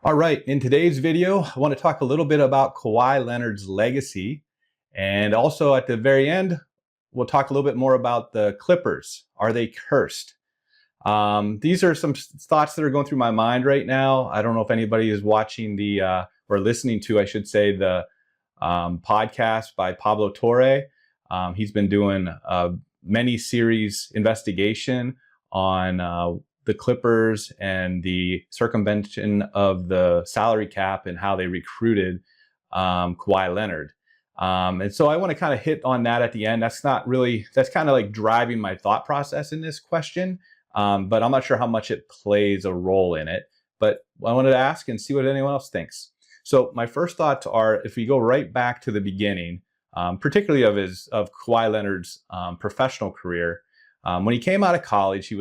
All right, in today's video, I want to talk a little bit about Kawhi Leonard's legacy. And also at the very end, we'll talk a little bit more about the Clippers. Are they cursed? These are some thoughts that are going through my mind right now. I don't know if anybody is watching or listening to, I should say, the podcast by Pablo Torre. He's been doing a mini-series investigation on the Clippers and the circumvention of the salary cap and how they recruited Kawhi Leonard. And so I want to kind of hit on that at the end. That's kind of like driving my thought process in this question. But I'm not sure how much it plays a role in it. But I wanted to ask and see what anyone else thinks. So my first thoughts are, if we go right back to the beginning, particularly of Kawhi Leonard's professional career, when he came out of college,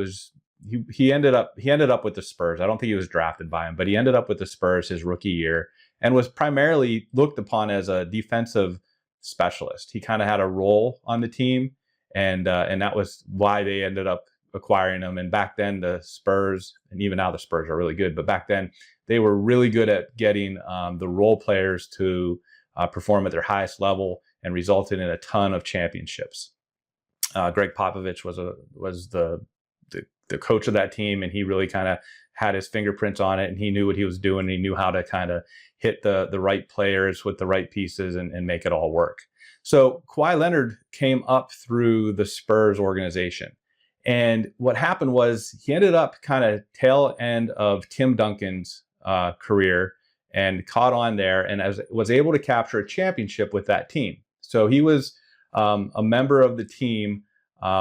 he ended up with the Spurs. I don't think he was drafted by him, but he ended up with the Spurs his rookie year and was primarily looked upon as a defensive specialist. He kind of had a role on the team, and that was why they ended up acquiring him. And back then, the Spurs, and even now the Spurs are really good, but back then they were really good at getting the role players to perform at their highest level and resulted in a ton of championships. Greg Popovich was the coach of that team, and he really kind of had his fingerprints on it, and he knew what he was doing. He knew how to kind of hit the right players with the right pieces and make it all work. So Kawhi Leonard came up through the Spurs organization. And what happened was he ended up kind of tail end of Tim Duncan's career and caught on there and was able to capture a championship with that team. So he was a member of the team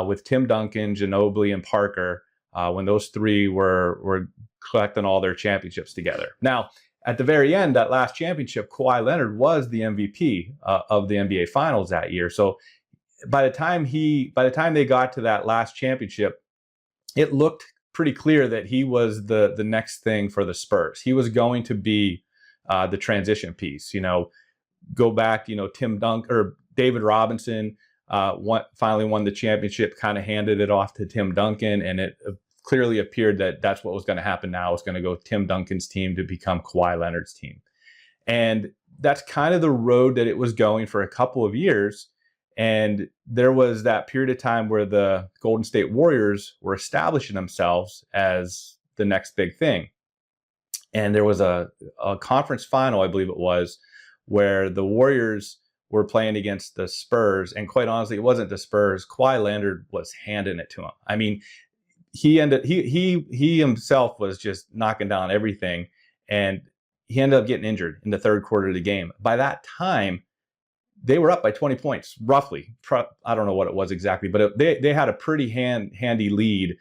with Tim Duncan, Ginobili, and Parker when those three were collecting all their championships together. Now, at the very end, that last championship, Kawhi Leonard was the MVP of the NBA Finals that year. So by the time they got to that last championship, it looked pretty clear that he was the next thing for the Spurs. He was going to be the transition piece. Go back, Tim Duncan or David Robinson finally won the championship, kind of handed it off to Tim Duncan, and it clearly appeared that that's what was going to happen now. It's going to go Tim Duncan's team to become Kawhi Leonard's team. And that's kind of the road that it was going for a couple of years. And there was that period of time where the Golden State Warriors were establishing themselves as the next big thing. And there was a conference final, I believe it was, where the Warriors were playing against the Spurs. And quite honestly, it wasn't the Spurs. Kawhi Leonard was handing it to him. I mean, he himself was just knocking down everything. And he ended up getting injured in the third quarter of the game. By that time, they were up by 20 points, roughly. I don't know what it was exactly, but they had a pretty handy lead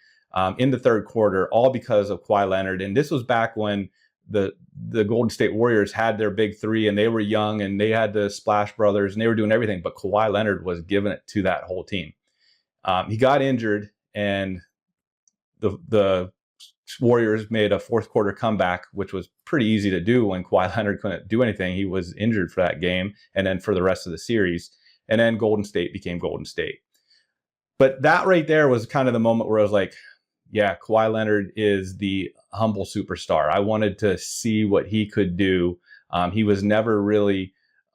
in the third quarter, all because of Kawhi Leonard. And this was back when the Golden State Warriors had their big three, and they were young, and they had the Splash Brothers, and they were doing everything. But Kawhi Leonard was giving it to that whole team. He got injured, and the Warriors made a fourth quarter comeback, which was pretty easy to do when Kawhi Leonard couldn't do anything. He was injured for that game and then for the rest of the series. And then Golden State became Golden State. But that right there was kind of the moment where I was like, yeah, Kawhi Leonard is the humble superstar. I wanted to see what he could do. He was never really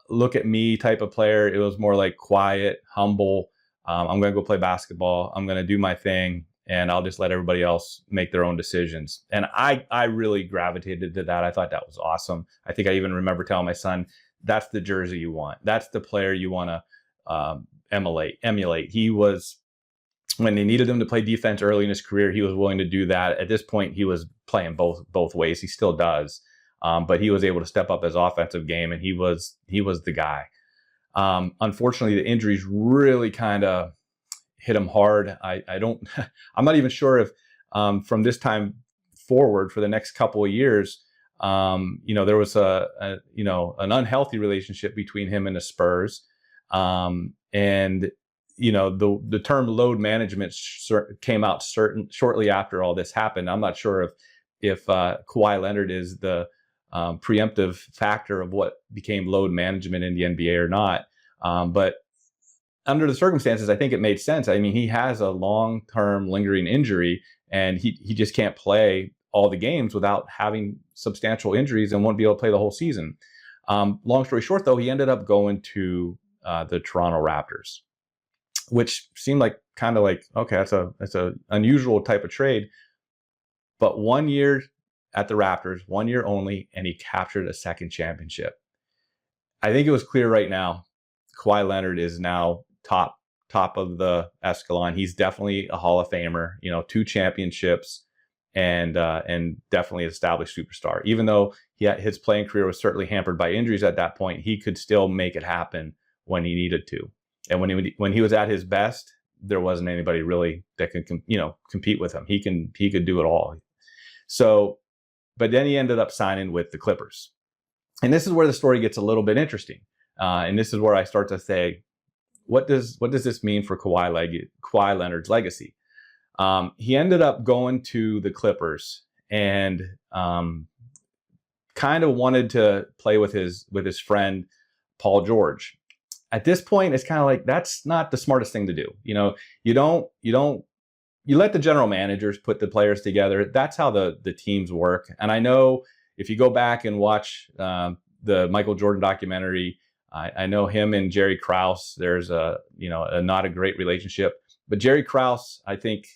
look at me type of player. It was more like quiet, humble. I'm going to go play basketball. I'm going to do my thing, and I'll just let everybody else make their own decisions. And I really gravitated to that. I thought that was awesome. I think I even remember telling my son, that's the jersey you want. That's the player you want to emulate. He was, when they needed him to play defense early in his career, he was willing to do that. At this point, he was playing both ways. He still does. But he was able to step up his offensive game, and he was the guy. Unfortunately, the injuries really kind of hit him hard. I'm not even sure if from this time forward for the next couple of years, there was an unhealthy relationship between him and the Spurs. And the term load management came out shortly after all this happened. I'm not sure if Kawhi Leonard is the preemptive factor of what became load management in the NBA or not. But under the circumstances, I think it made sense. I mean, he has a long-term lingering injury, and he just can't play all the games without having substantial injuries and won't be able to play the whole season. Long story short, though, he ended up going to the Toronto Raptors, which seemed like kind of like, okay, that's a unusual type of trade. But 1 year at the Raptors, 1 year only, and he captured a second championship. I think it was clear right now, Kawhi Leonard is now top of the escalon. He's definitely a Hall of Famer, 2 championships, and definitely an established superstar. Even though his playing career was certainly hampered by injuries at that point, he could still make it happen when he needed to. And when he was at his best, there wasn't anybody really that could compete with him. He could do it all. So, but then he ended up signing with the Clippers, and this is where the story gets a little bit interesting. And this is where I start to say, what does this mean for Kawhi Leonard's legacy? He ended up going to the Clippers and kind of wanted to play with his friend Paul George. At this point, it's kind of like, that's not the smartest thing to do. You let the general managers put the players together. That's how the teams work. And I know if you go back and watch the Michael Jordan documentary, I know him and Jerry Krause, there's not a great relationship, but Jerry Krause, I think,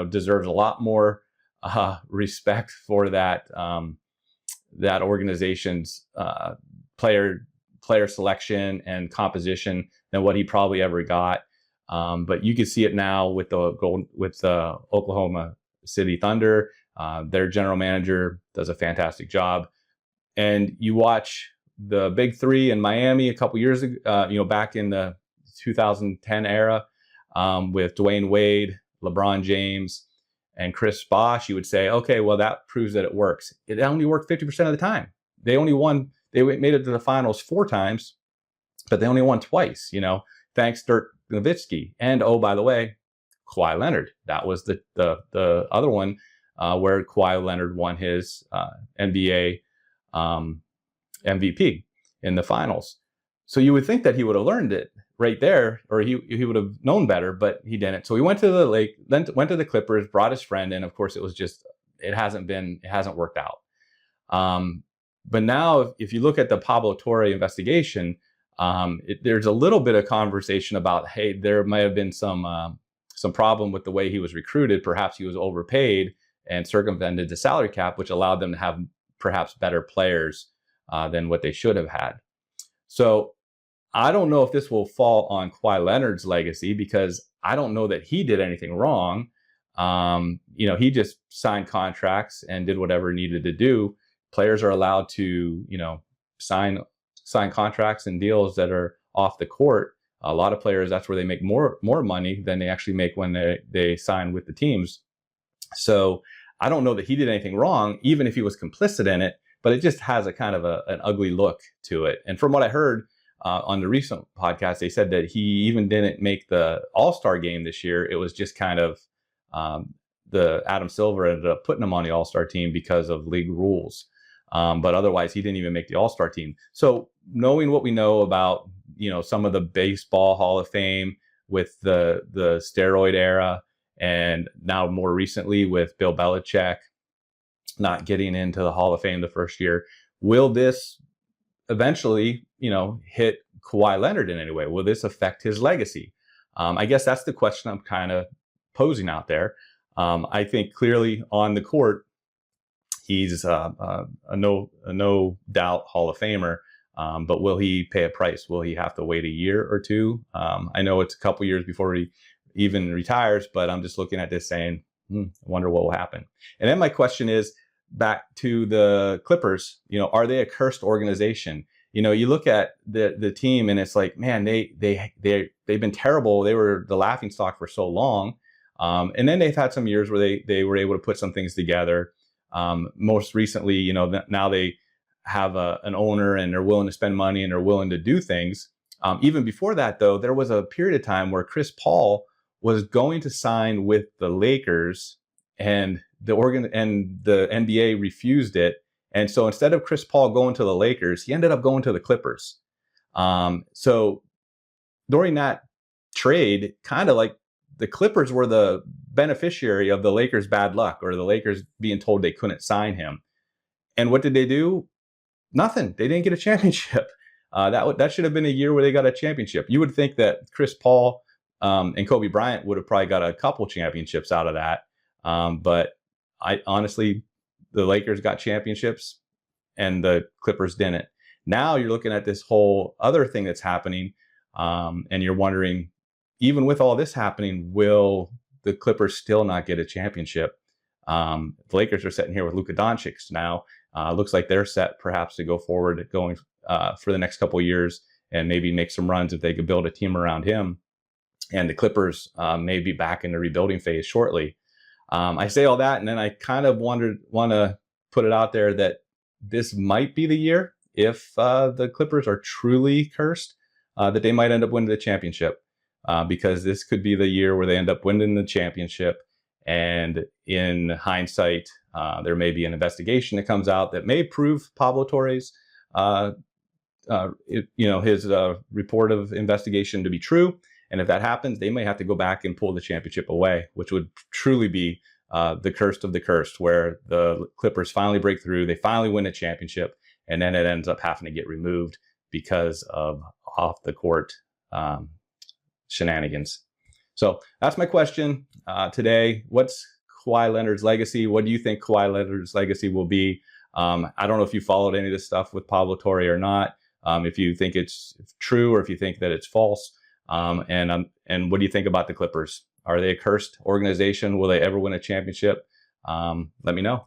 deserves a lot more respect for that organization's player selection and composition than what he probably ever got. But you can see it now with the Oklahoma City Thunder. Their general manager does a fantastic job. And you watch the Big Three in Miami a couple years ago, back in the 2010 era, with Dwayne Wade, LeBron James, and Chris Bosh. You would say, okay, well, that proves that it works. It only worked 50% of the time. They made it to the finals 4 times, but they only won twice, thanks Dirk Nowitzki. And oh, by the way, Kawhi Leonard. That was the other one where Kawhi Leonard won his NBA MVP in the finals. So you would think that he would have learned it right there, or he would have known better, but he didn't. So he went to the Clippers, brought his friend, and of course it hasn't worked out. But now, if you look at the Pablo Torre investigation, there's a little bit of conversation about, hey, there might have been some problem with the way he was recruited. Perhaps he was overpaid and circumvented the salary cap, which allowed them to have perhaps better players than what they should have had. So I don't know if this will fall on Kawhi Leonard's legacy, because I don't know that he did anything wrong. He just signed contracts and did whatever he needed to do. Players are allowed to, sign contracts and deals that are off the court. A lot of players, that's where they make more money than they actually make when they sign with the teams. So I don't know that he did anything wrong, even if he was complicit in it, but it just has a kind of an ugly look to it. And from what I heard on the recent podcast, they said that he even didn't make the All-Star game this year. It was just kind of the Adam Silver ended up putting him on the All-Star team because of league rules. But otherwise, he didn't even make the All-Star team. So knowing what we know about, some of the baseball Hall of Fame with the steroid era, and now more recently with Bill Belichick not getting into the Hall of Fame the first year, will this eventually, hit Kawhi Leonard in any way? Will this affect his legacy? I guess that's the question I'm kind of posing out there. I think clearly on the court, he's a no doubt Hall of Famer. But will he pay a price? Will he have to wait a year or two? I know it's a couple years before he even retires, but I'm just looking at this saying, I wonder what will happen. And then my question is back to the Clippers. Are they a cursed organization? You look at the team and it's like, man, they've been terrible. They were the laughingstock for so long. And then they've had some years where they were able to put some things together. Most recently, now they have an owner and they're willing to spend money and they're willing to do things. Even before that, though, there was a period of time where Chris Paul was going to sign with the Lakers, and the NBA refused it. And so instead of Chris Paul going to the Lakers, he ended up going to the Clippers. So during that trade, kind of like the Clippers were the beneficiary of the Lakers' bad luck or the Lakers being told they couldn't sign him. And what did they do? Nothing. They didn't get a championship. That should have been a year where they got a championship. You would think that Chris Paul and Kobe Bryant would have probably got a couple championships out of that. But I honestly, the Lakers got championships and the Clippers didn't. Now you're looking at this whole other thing that's happening, and you're wondering, even with all this happening, will the Clippers still not get a championship? The Lakers are sitting here with Luka Doncic now. Looks like they're set perhaps to go forward going for the next couple of years and maybe make some runs if they could build a team around him. And the Clippers may be back in the rebuilding phase shortly. I say all that, and then I kind of want to put it out there that this might be the year, if the Clippers are truly cursed, that they might end up winning the championship, because this could be the year where they end up winning the championship. And in hindsight, there may be an investigation that comes out that may prove Pablo Torre's, his report of investigation to be true. And if that happens, they may have to go back and pull the championship away, which would truly be the cursed of the cursed, where the Clippers finally break through, they finally win a championship, and then it ends up having to get removed because of off the court shenanigans. So that's my question today. What's Kawhi Leonard's legacy? What do you think Kawhi Leonard's legacy will be? I don't know if you followed any of this stuff with Pablo Torre or not. If you think it's true or if you think that it's false. And what do you think about the Clippers? Are they a cursed organization? Will they ever win a championship? Let me know.